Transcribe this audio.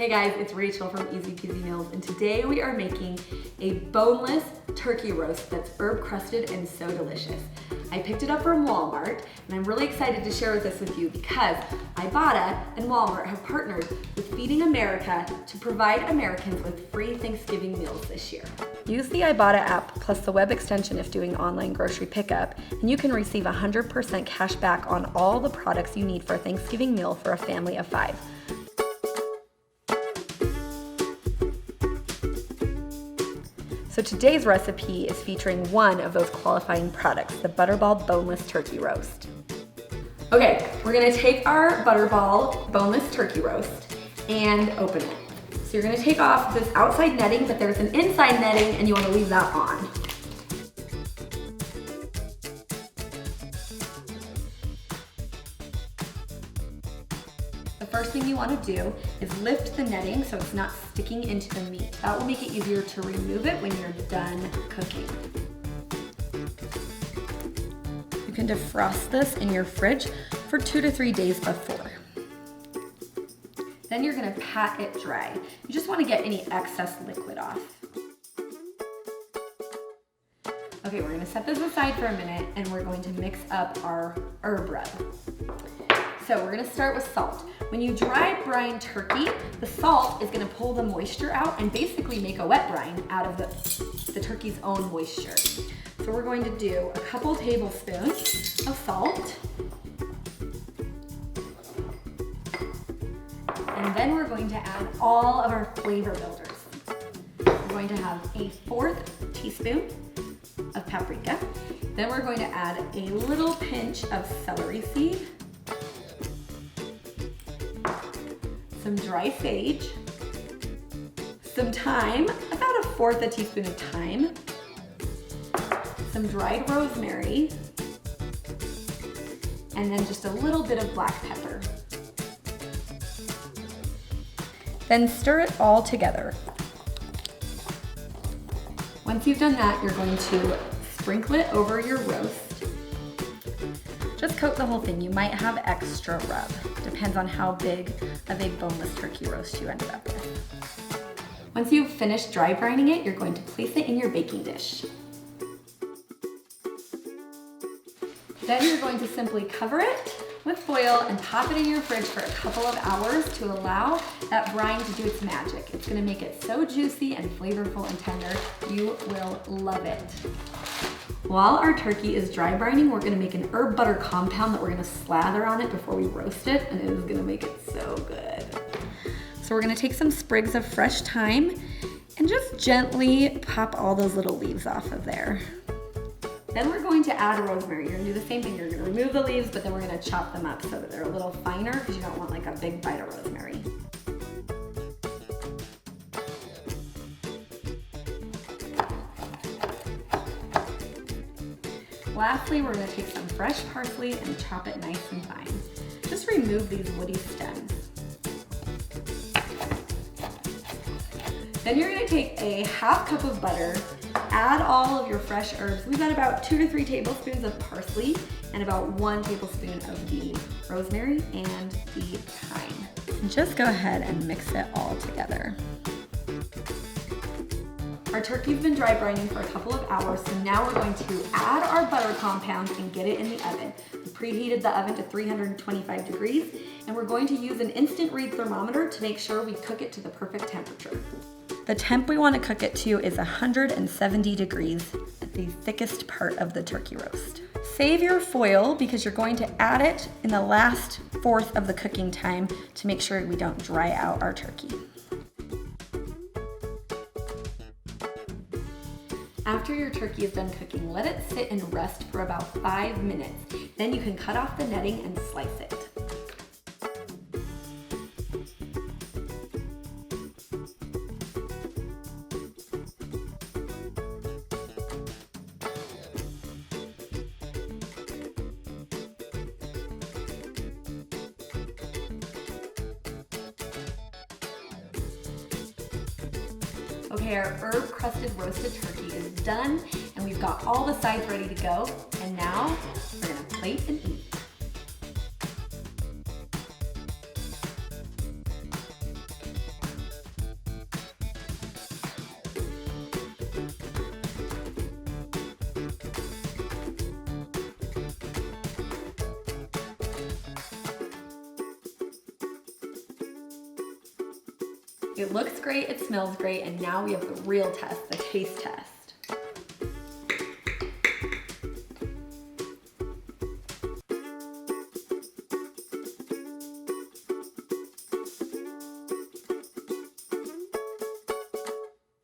Hey guys, it's Rachel from Easy Peasy Meals, and today we are making a boneless turkey roast that's herb crusted and so delicious. I picked it up from Walmart, and I'm really excited to share this with you because Ibotta and Walmart have partnered with Feeding America to provide Americans with free Thanksgiving meals this year. Use the Ibotta app plus the web extension if doing online grocery pickup, and you can receive 100% cash back on all the products you need for a Thanksgiving meal for a family of 5. So today's recipe is featuring one of those qualifying products, the Butterball Boneless Turkey Roast. Okay, we're gonna take our Butterball Boneless Turkey Roast and open it. So you're gonna take off this outside netting, but there's an inside netting and you wanna leave that on. The first thing you want to do is lift the netting so it's not sticking into the meat. That will make it easier to remove it when you're done cooking. You can defrost this in your fridge for 2 to 3 days before. Then you're going to pat it dry. You just want to get any excess liquid off. Okay, we're going to set this aside for a minute and we're going to mix up our herb rub. So we're gonna start with salt. When you dry brine turkey, the salt is gonna pull the moisture out and basically make a wet brine out of the turkey's own moisture. So we're going to do a couple tablespoons of salt. And then we're going to add all of our flavor builders. We're going to have a 1/4 teaspoon of paprika. Then we're going to add a little pinch of celery seed, some dry sage, some thyme, about a 1/4 teaspoon of thyme, some dried rosemary, and then just a little bit of black pepper. Then stir it all together. Once you've done that, you're going to sprinkle it over your roast. Just coat the whole thing. You might have extra rub. Depends on how big of a boneless turkey roast you ended up with. Once you've finished dry brining it, you're going to place it in your baking dish. Then you're going to simply cover it with foil and pop it in your fridge for a couple of hours to allow that brine to do its magic. It's gonna make it so juicy and flavorful and tender. You will love it. While our turkey is dry brining, we're gonna make an herb butter compound that we're gonna slather on it before we roast it, and it is gonna make it so good. So we're gonna take some sprigs of fresh thyme and just gently pop all those little leaves off of there. Then we're going to add rosemary. You're gonna do the same thing. You're gonna remove the leaves, but then we're gonna chop them up so that they're a little finer because you don't want like a big bite of rosemary. Lastly, we're gonna take some fresh parsley and chop it nice and fine. Just remove these woody stems. Then you're gonna take a 1/2 cup of butter, add all of your fresh herbs. We've got about 2 to 3 tablespoons of parsley and about 1 tablespoon of the rosemary and the thyme. And just go ahead and mix it all together. Our turkey's been dry brining for a couple of hours, so now we're going to add our butter compound and get it in the oven. We preheated the oven to 325 degrees, and we're going to use an instant read thermometer to make sure we cook it to the perfect temperature. The temp we want to cook it to is 170 degrees at the thickest part of the turkey roast. Save your foil because you're going to add it in the last 1/4 of the cooking time to make sure we don't dry out our turkey. After your turkey is done cooking, let it sit and rest for about 5 minutes. Then you can cut off the netting and slice it. Okay, our herb crusted roasted turkey is done, and we've got all the sides ready to go. And now we're gonna plate and eat. It looks great, it smells great, and now we have the real test, the taste test.